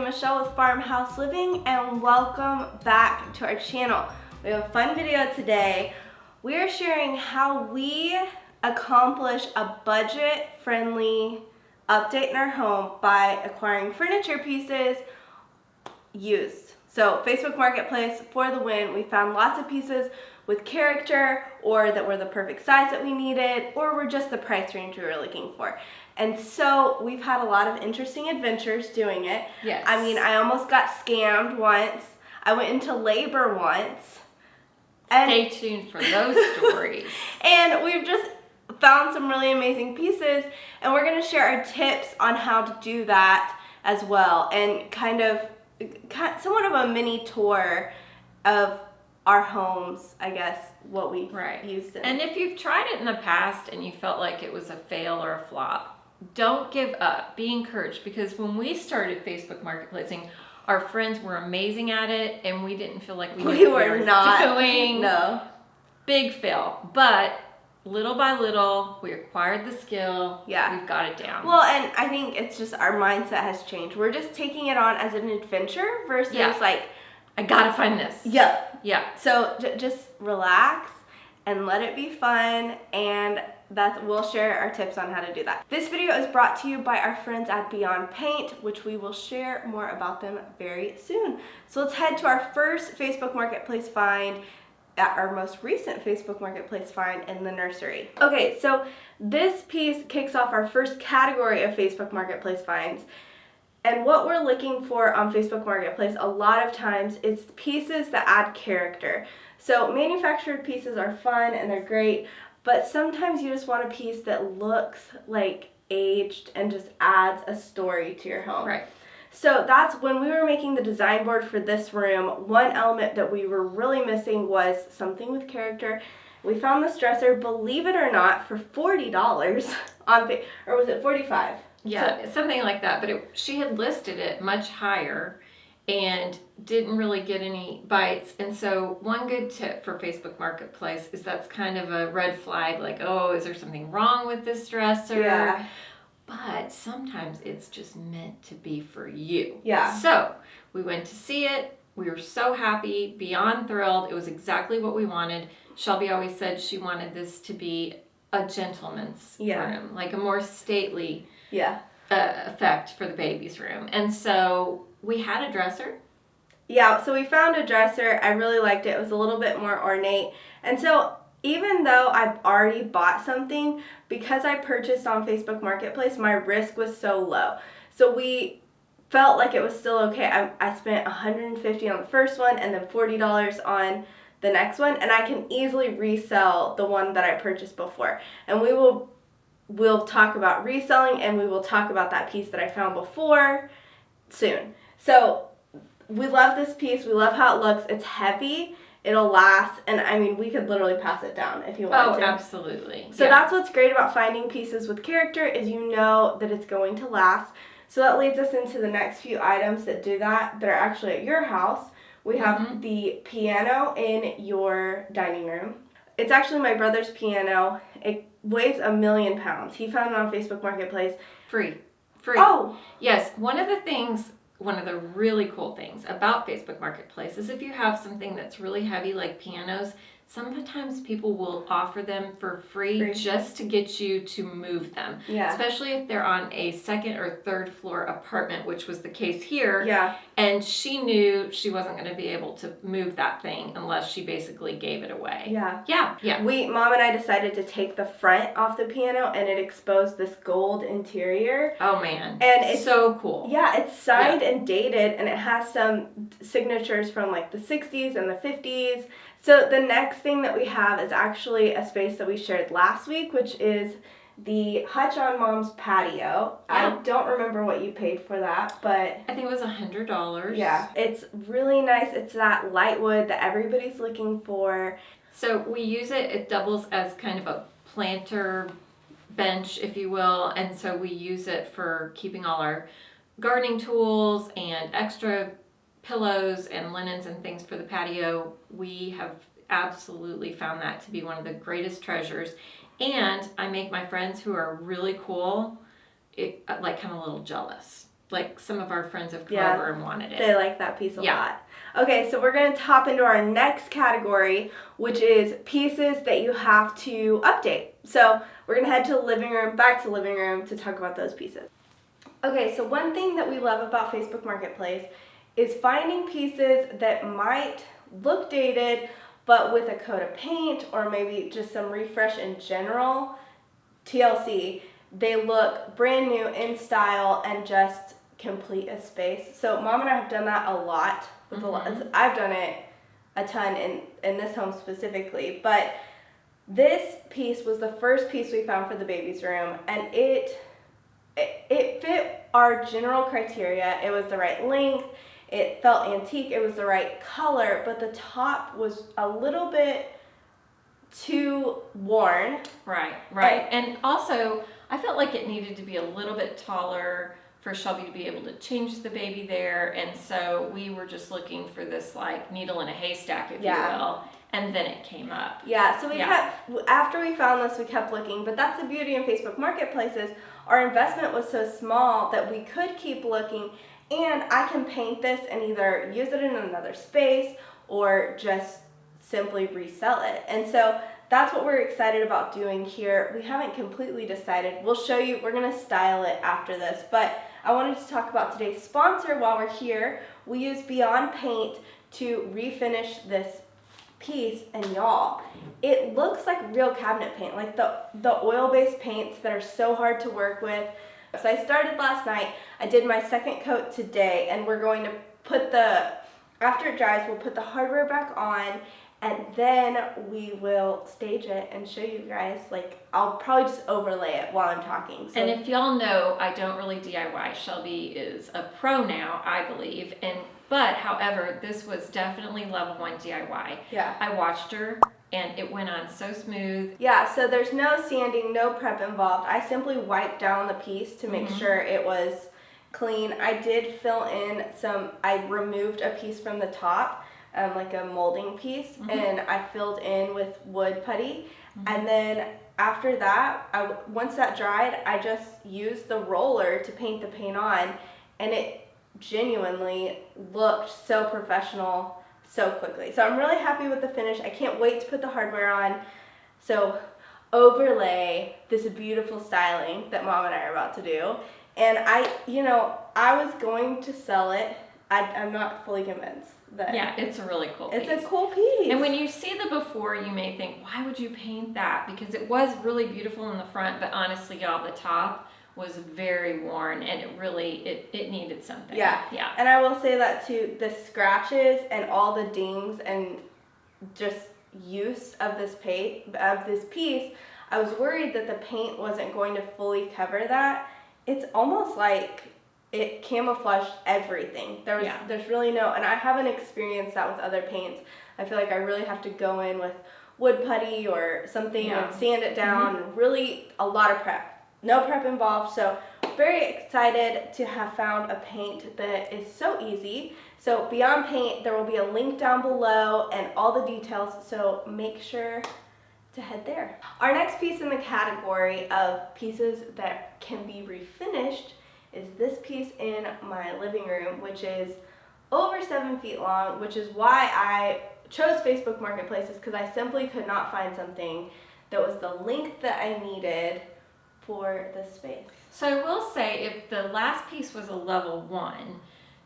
Michelle with Farmhouse Living, and welcome back to our channel. We have a fun video today. We are sharing how we accomplish a budget-friendly update in our home by acquiring furniture pieces used. So Facebook Marketplace for the win. We found lots of pieces with character, or that were the perfect size that we needed, or were just the price range we were looking for. And so we've had a lot of interesting adventures doing it. Yes. I mean, I almost got scammed once. I went into labor once. Stay tuned for those stories. And we've just found some really amazing pieces, and we're gonna share our tips on how to do that as well, and kind of somewhat of a mini tour of our homes, I guess, what we used in. And if you've tried it in the past and you felt like it was a fail or a flop, don't give up. Be encouraged, because when we started Facebook Marketplacing, our friends were amazing at it, and we didn't feel like we knew what we were doing. No. Big fail. But little by little, we acquired the skill. Yeah. We've got it down. Well, and I think it's just our mindset has changed. We're just taking it on as an adventure versus like, I gotta find this. Yeah. Yeah. So just relax and let it be fun, and we'll share our tips on how to do that. This video is brought to you by our friends at Beyond Paint, which we will share more about them very soon. So let's head to our first Facebook Marketplace find, our most recent Facebook Marketplace find in the nursery. Okay, so this piece kicks off our first category of Facebook Marketplace finds. And what we're looking for on Facebook Marketplace a lot of times is pieces that add character. So manufactured pieces are fun and they're great, but sometimes you just want a piece that looks like aged and just adds a story to your home. Right. So that's when we were making the design board for this room, one element that we were really missing was something with character. We found this dresser, believe it or not, for $40 on, or was it $45? Yeah, so, something like that. But she had listed it much higher and didn't really get any bites. And so one good tip for Facebook Marketplace is that's kind of a red flag, like, oh, is there something wrong with this dresser? Yeah. But sometimes it's just meant to be for you. Yeah. So we went to see it. We were so happy, beyond thrilled. It was exactly what we wanted. Shelby always said she wanted this to be a gentleman's room, like a more stately effect for the baby's room. And so we had a dresser. Yeah, so we found a dresser. I really liked it. It was a little bit more ornate. And so even though I've already bought something, because I purchased on Facebook Marketplace, my risk was so low. So we felt like it was still okay. I spent $150 on the first one and then $40 on the next one, and I can easily resell the one that I purchased before. And we'll talk about reselling, and we will talk about that piece that I found before soon. So we love this piece. We love how it looks. It's heavy. It'll last, and I mean, we could literally pass it down if you wanted to. Oh, absolutely. So that's what's great about finding pieces with character, is you know that it's going to last. So that leads us into the next few items that do that are actually at your house. We have the piano in your dining room. It's actually my brother's piano. It weighs 1,000,000 pounds. He found it on Facebook Marketplace. Free. Oh. Yes, one of the really cool things about Facebook Marketplace is if you have something that's really heavy, like pianos, sometimes people will offer them for free just to get you to move them. Yeah. Especially if they're on a second or third floor apartment, which was the case here. Yeah. And she knew she wasn't going to be able to move that thing unless she basically gave it away. Yeah. Yeah. Mom and I decided to take the front off the piano, and it exposed this gold interior. Oh man. And it's so cool. Yeah, it's signed and dated, and it has some signatures from like the 60s and the 50s. So the next thing that we have is actually a space that we shared last week, which is the hutch on Mom's patio. Yeah. I don't remember what you paid for that, but I think it was $100. Yeah, it's really nice. It's that light wood that everybody's looking for. So we use it. It doubles as kind of a planter bench, if you will, and so we use it for keeping all our gardening tools and extra pillows and linens and things for the patio. We have absolutely found that to be one of the greatest treasures. And I make my friends who are really cool, like kind of a little jealous. like some of our friends have come Yeah. over and wanted it. They like that piece a Yeah. lot. Okay, so we're going to hop into our next category, which is pieces that you have to update. So we're going to head to the living room, back to the living room to talk about those pieces. Okay, so one thing that we love about Facebook Marketplace is finding pieces that might look dated, but with a coat of paint or maybe just some refresh in general, TLC, they look brand new in style and just complete a space. So Mom and I have done that a lot. With I've done it a ton in this home specifically, but this piece was the first piece we found for the baby's room, and it fit our general criteria. It was the right length, it felt antique, it was the right color, but the top was a little bit too worn. Right. And also, I felt like it needed to be a little bit taller for Shelby to be able to change the baby there, and so we were just looking for this like needle in a haystack, if you will, and then it came up. Yeah, so we kept, after we found this, we kept looking, but that's the beauty in Facebook Marketplaces. Our investment was so small that we could keep looking, and I can paint this and either use it in another space or just simply resell it. And so that's what we're excited about doing here. We haven't completely decided. We'll show you, we're gonna style it after this, but I wanted to talk about today's sponsor while we're here. We use Beyond Paint to refinish this piece, and y'all, it looks like real cabinet paint, like the oil-based paints that are so hard to work with. So I started last night, I did my second coat today, and we're going to put after it dries, we'll put the hardware back on, and then we will stage it and show you guys. Like, I'll probably just overlay it while I'm talking. So, and if y'all know, I don't really DIY. Shelby is a pro now, I believe. But however, this was definitely level 1 DIY. Yeah. I watched her and it went on so smooth. Yeah, so there's no sanding, no prep involved. I simply wiped down the piece to make sure it was clean. I did fill in I removed a piece from the top, like a molding piece, and I filled in with wood putty. And then after that, once that dried, I just used the roller to paint the paint on, and it genuinely looked so professional so quickly. So I'm really happy with the finish. I can't wait to put the hardware on. So overlay this beautiful styling that Mom and I are about to do. And I was going to sell it. I'm not fully convinced that. Yeah, it's a really cool piece. It's a cool piece. And when you see the before, you may think, why would you paint that? Because it was really beautiful in the front, but honestly, y'all, the top was very worn, and it really, it needed something. Yeah. And I will say that too, the scratches and all the dings and just use of this piece, I was worried that the paint wasn't going to fully cover that. It's almost like it camouflaged everything. There's really no, and I haven't experienced that with other paints. I feel like I really have to go in with wood putty or something and sand it down, and really a lot of prep. No prep involved, so very excited to have found a paint that is so easy. So Beyond Paint, there will be a link down below and all the details, so make sure to head there. Our next piece in the category of pieces that can be refinished is this piece in my living room, which is over 7 feet long, which is why I chose Facebook Marketplaces, because I simply could not find something that was the length that I needed for this space. So I will say, if the last piece was a level 1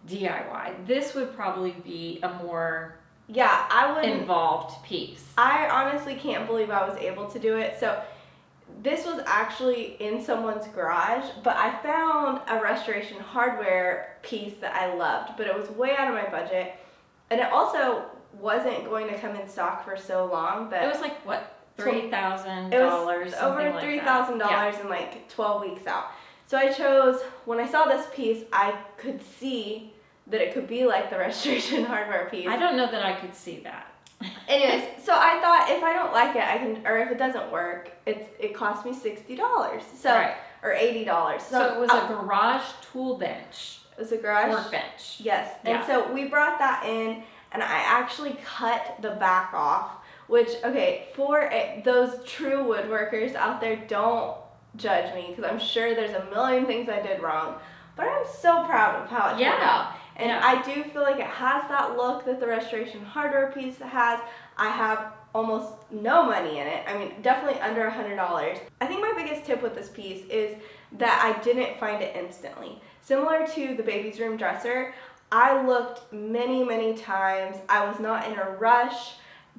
DIY, this would probably be a more involved piece. I honestly can't believe I was able to do it. So this was actually in someone's garage, but I found a restoration hardware piece that I loved, but it was way out of my budget, and it also wasn't going to come in stock for so long that it was like, what, $3,000? It was over $3,000 in like 12 weeks out. So I chose, when I saw this piece, I could see that it could be like the restoration hardware piece. I don't know that I could see that. Anyways, so I thought if I don't like it, or if it doesn't work, it cost me $60. Or $80. So it was a garage tool bench. It was a garage workbench. Yes. And so we brought that in, and I actually cut the back off, which, okay, for those true woodworkers out there, don't judge me, because I'm sure there's a million things I did wrong. but I'm so proud of how it turned out. And Yeah. I do feel like it has that look that the Restoration Hardware piece has. I have almost no money in it. I mean, definitely under $100. I think my biggest tip with this piece is that I didn't find it instantly. Similar to the baby's room dresser, I looked many, many times. I was not in a rush,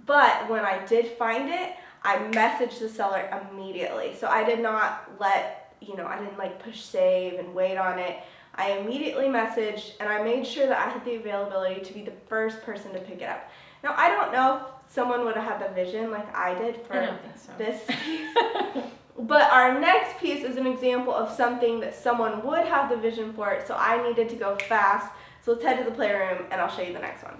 but when I did find it, I messaged the seller immediately. So I did not I didn't like push save and wait on it. I immediately messaged and I made sure that I had the availability to be the first person to pick it up. Now, I don't know if someone would have had the vision like I did for I don't think so. this piece. But our next piece is an example of something that someone would have the vision for it, so I needed to go fast. So let's head to the playroom and I'll show you the next one.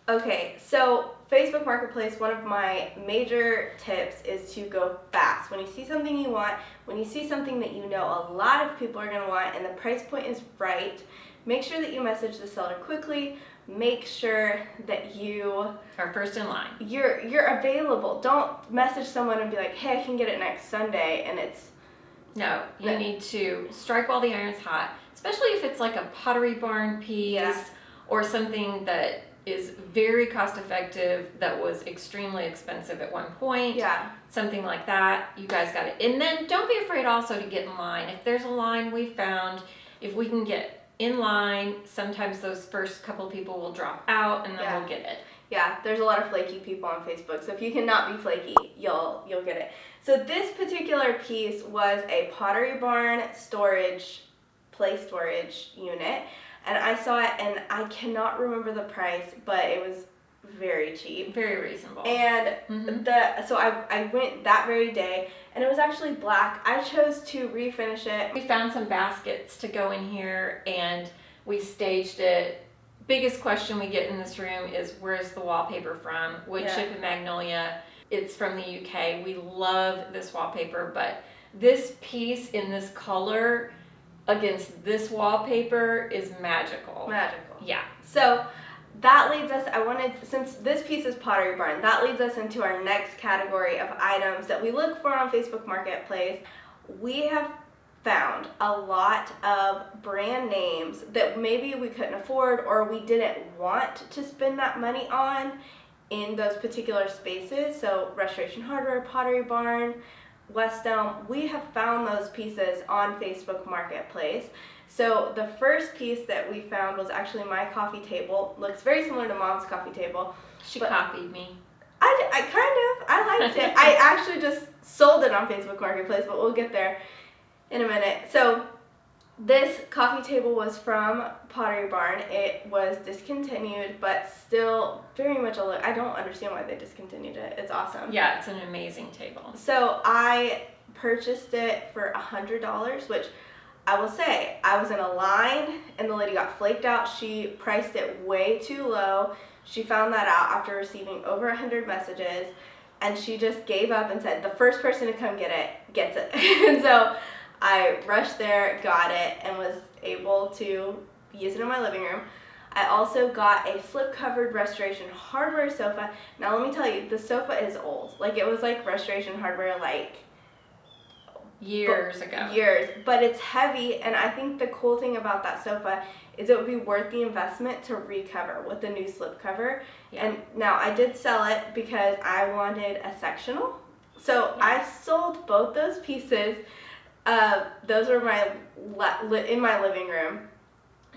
Okay, so Facebook Marketplace, one of my major tips is to go fast. When you see something you want, when you see something that you know a lot of people are gonna want and the price point is right, make sure that you message the seller quickly. Make sure that you are first in line. You're available. Don't message someone and be like, hey, I can get it next Sunday, and it's... No, you need to strike while the iron's hot, especially if it's like a Pottery Barn piece or something that is very cost effective that was extremely expensive at one point. Yeah. Something like that. You guys got it. And then don't be afraid also to get in line. If there's a line we found, if we can get in line, sometimes those first couple people will drop out and then we'll get it. Yeah, there's a lot of flaky people on Facebook, so if you cannot be flaky, you'll get it. So this particular piece was a Pottery Barn play storage unit, and I saw it and I cannot remember the price, but it was very cheap. Very reasonable. And so I went that very day, and it was actually black. I chose to refinish it. We found some baskets to go in here and we staged it. Biggest question we get in this room is, where's the wallpaper from? Wood chip and magnolia. It's from the UK. We love this wallpaper, but this piece in this color against this wallpaper is magical. Magical. Yeah. So that leads us, since this piece is Pottery Barn, that leads us into our next category of items that we look for on Facebook Marketplace. We have found a lot of brand names that maybe we couldn't afford or we didn't want to spend that money on in those particular spaces. So Restoration Hardware, Pottery Barn, West Elm, we have found those pieces on Facebook Marketplace. So the first piece that we found was actually my coffee table. Looks very similar to Mom's coffee table. She copied me. I liked it. I actually just sold it on Facebook Marketplace, but we'll get there in a minute. So this coffee table was from Pottery Barn. It was discontinued, but still very much a look. I don't understand why they discontinued it. It's awesome. Yeah, it's an amazing table. So I purchased it for $100, which I will say, I was in a line and the lady got flaked out. She priced it way too low. She found that out after receiving over 100 messages, and she just gave up and said, the first person to come get it gets it. And so I rushed there, got it, and was able to use it in my living room. I also got a slip-covered Restoration Hardware sofa. Now let me tell you, the sofa is old. Like, it was like Restoration Hardware years ago. But it's heavy, and I think the cool thing about that sofa is it would be worth the investment to recover with the new slip cover. Yeah. And now I did sell it because I wanted a sectional. So I sold both those pieces. Those were in my living room,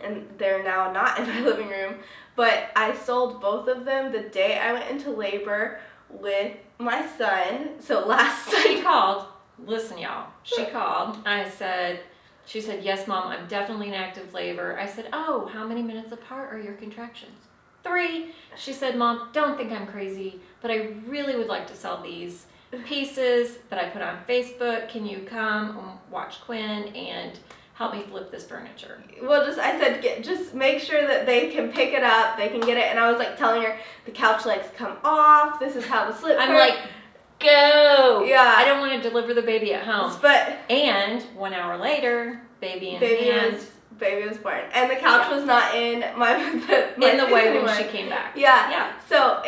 and they're now not in my living room, but I sold both of them the day I went into labor with my son. So last She called. Listen, y'all. She called. She said, yes, Mom, I'm definitely in active labor. I said, oh, how many minutes apart are your contractions? 3. She said, Mom, don't think I'm crazy, but I really would like to sell these pieces that I put on Facebook. Can you come and watch Quinn and help me flip this furniture? Well, I said, just make sure that they can pick it up, they can get it. And I was like telling her, the couch legs come off. This is how the slip I'm like, go. Yeah. I don't want to deliver the baby at home. And 1 hour later, baby was born, and the couch was not in my in the way when she came back. Yeah. So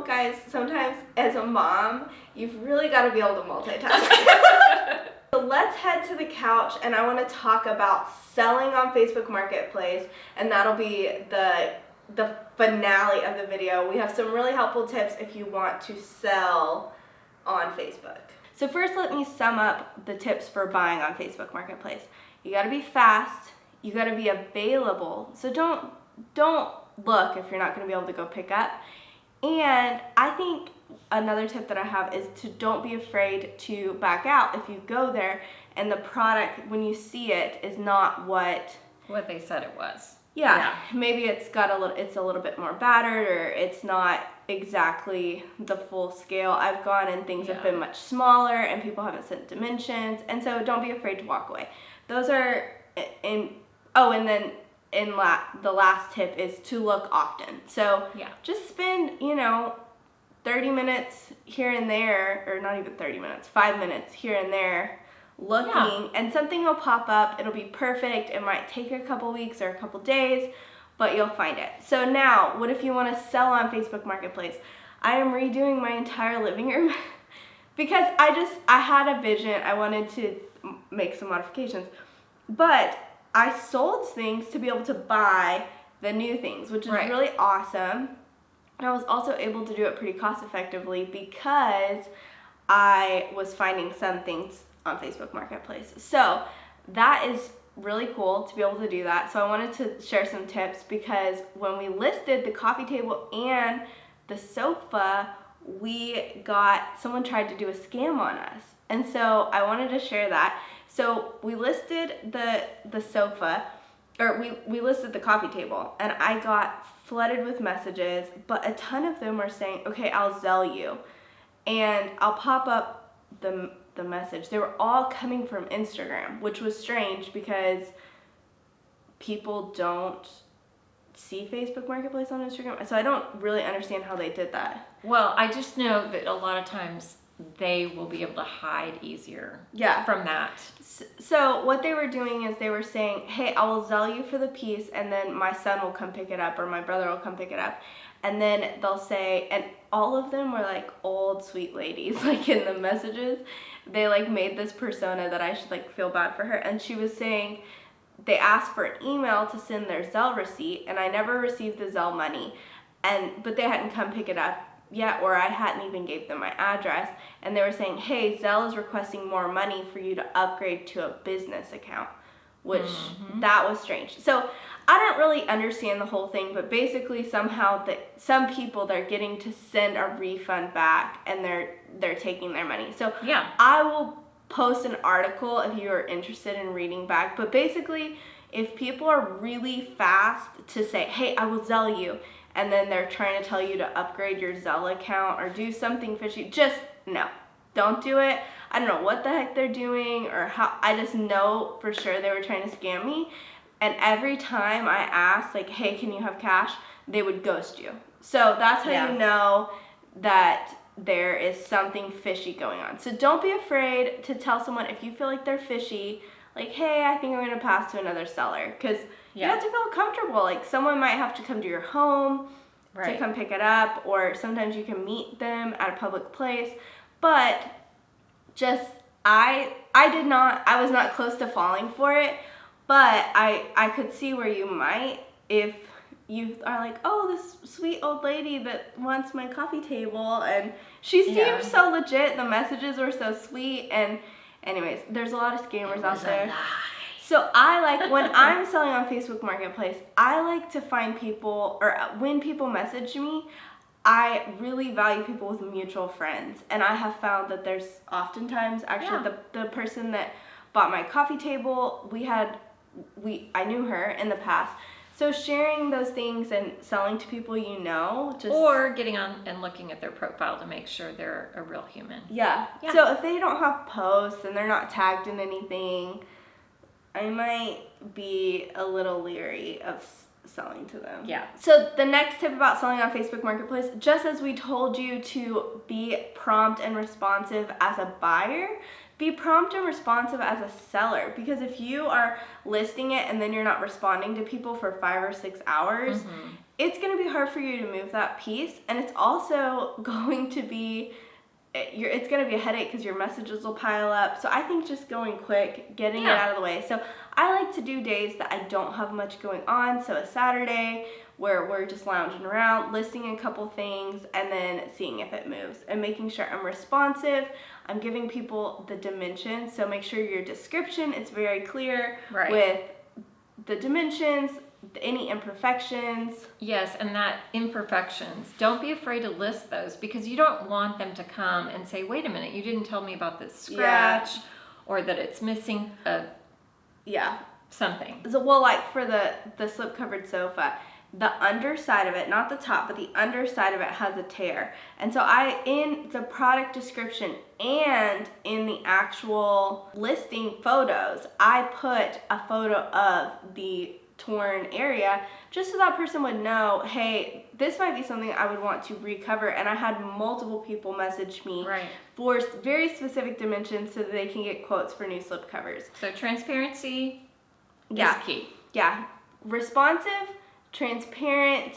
guys, sometimes as a mom, you've really got to be able to multitask. So let's head to the couch, and I want to talk about selling on Facebook Marketplace, and that'll be the finale of the video. We have some really helpful tips if you want to sell on Facebook. So first, let me sum up the tips for buying on Facebook Marketplace. You got to be fast. You got to be available. So don't look if you're not going to be able to go pick up. And I think another tip that I have is to don't be afraid to back out if you go there and the product, when you see it, is not what they said it was. Yeah, maybe it's a little bit more battered, or it's not exactly the full scale. I've gone and things have been much smaller and people haven't sent dimensions, and so don't be afraid to walk away. Those are and then the last tip is to look often. So just spend 30 minutes here and there, or not even 30 minutes, 5 minutes here and there looking, and something will pop up. It'll be perfect. It might take a couple weeks or a couple days, but you'll find it. So now, what if you want to sell on Facebook Marketplace? I am redoing my entire living room because I had a vision. I wanted to make some modifications, but I sold things to be able to buy the new things, which is really awesome. And I was also able to do it pretty cost effectively because I was finding some things on Facebook Marketplace. So that is really cool to be able to do that. So I wanted to share some tips because when we listed the coffee table and the sofa, someone tried to do a scam on us. And so I wanted to share that. So we listed the sofa, or we listed the coffee table, and I got flooded with messages, but a ton of them were saying, okay, I'll sell you. And I'll pop up the message. They were all coming from Instagram, which was strange because people don't see Facebook Marketplace on Instagram. So I don't really understand how they did that. Well, I just know that a lot of times they will be able to hide easier from that. So what they were doing is they were saying, hey, I will sell you for the piece, and then my son will come pick it up, or my brother will come pick it up. And then they'll say, and all of them were like old sweet ladies, like in the messages. They like made this persona that I should like feel bad for her. And she was saying, they asked for an email to send their Zelle receipt, and I never received the Zelle money. But they hadn't come pick it up yet, or I hadn't even gave them my address. And they were saying, hey, Zelle is requesting more money for you to upgrade to a business account, which that was strange. So I don't really understand the whole thing, but basically somehow some people, they're getting to send a refund back, and they're taking their money. So I will post an article if you are interested in reading back. But basically, if people are really fast to say, hey, I will sell you, and then they're trying to tell you to upgrade your Zelle account or do something fishy, just no. Don't do it. I don't know what the heck they're doing or how. I just know for sure they were trying to scam me. And every time I asked, like, hey, can you have cash? They would ghost you. So that's how you know that there is something fishy going on. So don't be afraid to tell someone if you feel like they're fishy, like, hey, I think I'm going to pass to another seller. Because you have to feel comfortable. Like, someone might have to come to your home to come pick it up, or sometimes you can meet them at a public place. But just, I was not close to falling for it. But I could see where you might, if you are like, oh, this sweet old lady that wants my coffee table, and she seemed so legit. The messages were so sweet, and anyways, there's a lot of scammers out there. So I like, when I'm selling on Facebook Marketplace, I like to find people, or when people message me, I really value people with mutual friends. And I have found that there's oftentimes, actually, the person that bought my coffee table, I knew her in the past. So sharing those things and selling to people you know, or getting on and looking at their profile to make sure they're a real human. Yeah. So if they don't have posts and they're not tagged in anything, I might be a little leery of selling to them. Yeah. So the next tip about selling on Facebook Marketplace, just as we told you to be prompt and responsive as a buyer, be prompt and responsive as a seller. Because if you are listing it and then you're not responding to people for 5 or 6 hours, it's going to be hard for you to move that piece. And it's also going to be it's going to be a headache because your messages will pile up. So I think just going quick, getting it out of the way. So I like to do days that I don't have much going on. So a Saturday where we're just lounging around, listing a couple things, and then seeing if it moves and making sure I'm responsive. I'm giving people the dimensions. So make sure your description is very clear with the dimensions, any imperfections. Yes, and that imperfections, don't be afraid to list those, because you don't want them to come and say, wait a minute, you didn't tell me about this scratch or that it's missing something. So, well, like for the slip covered sofa, the underside of it, not the top, but the underside of it has a tear. And so in the product description and in the actual listing photos, I put a photo of the torn area just so that person would know, hey, this might be something I would want to recover. And I had multiple people message me for very specific dimensions so that they can get quotes for new slip covers. So transparency is key. Yeah. Responsive, transparent,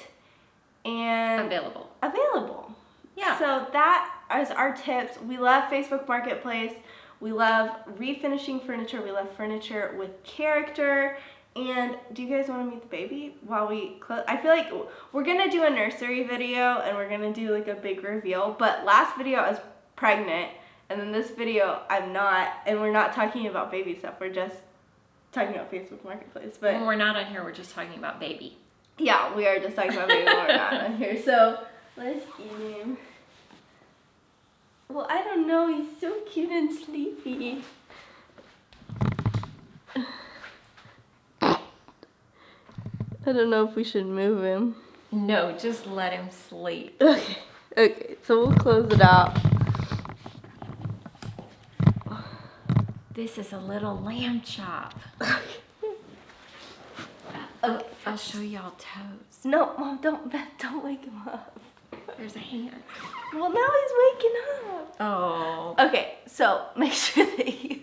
and available. Yeah. So that is our tips. We love Facebook Marketplace. We love refinishing furniture. We love furniture with character. And do you guys want to meet the baby while we close? I feel like we're going to do a nursery video and we're going to do like a big reveal. But last video I was pregnant, and then this video I'm not. And we're not talking about baby stuff. We're just talking about Facebook Marketplace. But when we're not on here, we're just talking about baby. Yeah, we are just talking about baby when we're not on here. So let's get him. Well, I don't know. He's so cute and sleepy. I don't know if we should move him. No, just let him sleep. Okay, so we'll close it out. This is a little lamb chop. Okay. I'll show y'all toes. No, Mom, don't wake him up. There's a hand. Well, now he's waking up. Oh. Okay, so make sure that you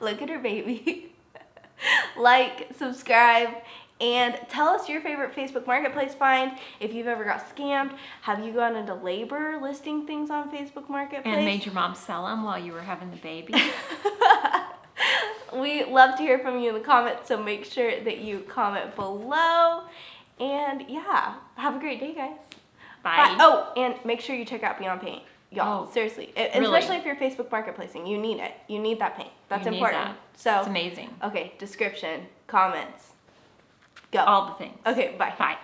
look at her baby, like, subscribe, and tell us your favorite Facebook Marketplace find. If you've ever got scammed, have you gone into labor listing things on Facebook Marketplace? And made your mom sell them while you were having the baby? We love to hear from you in the comments, so make sure that you comment below. And yeah, have a great day, guys. Bye. Oh, and make sure you check out Beyond Paint. Y'all, seriously. Really? Especially if you're Facebook Marketplacing. You need it. You need that paint. That's important. So it's amazing. Okay, description, comments, go. All the things. Okay, bye. Bye.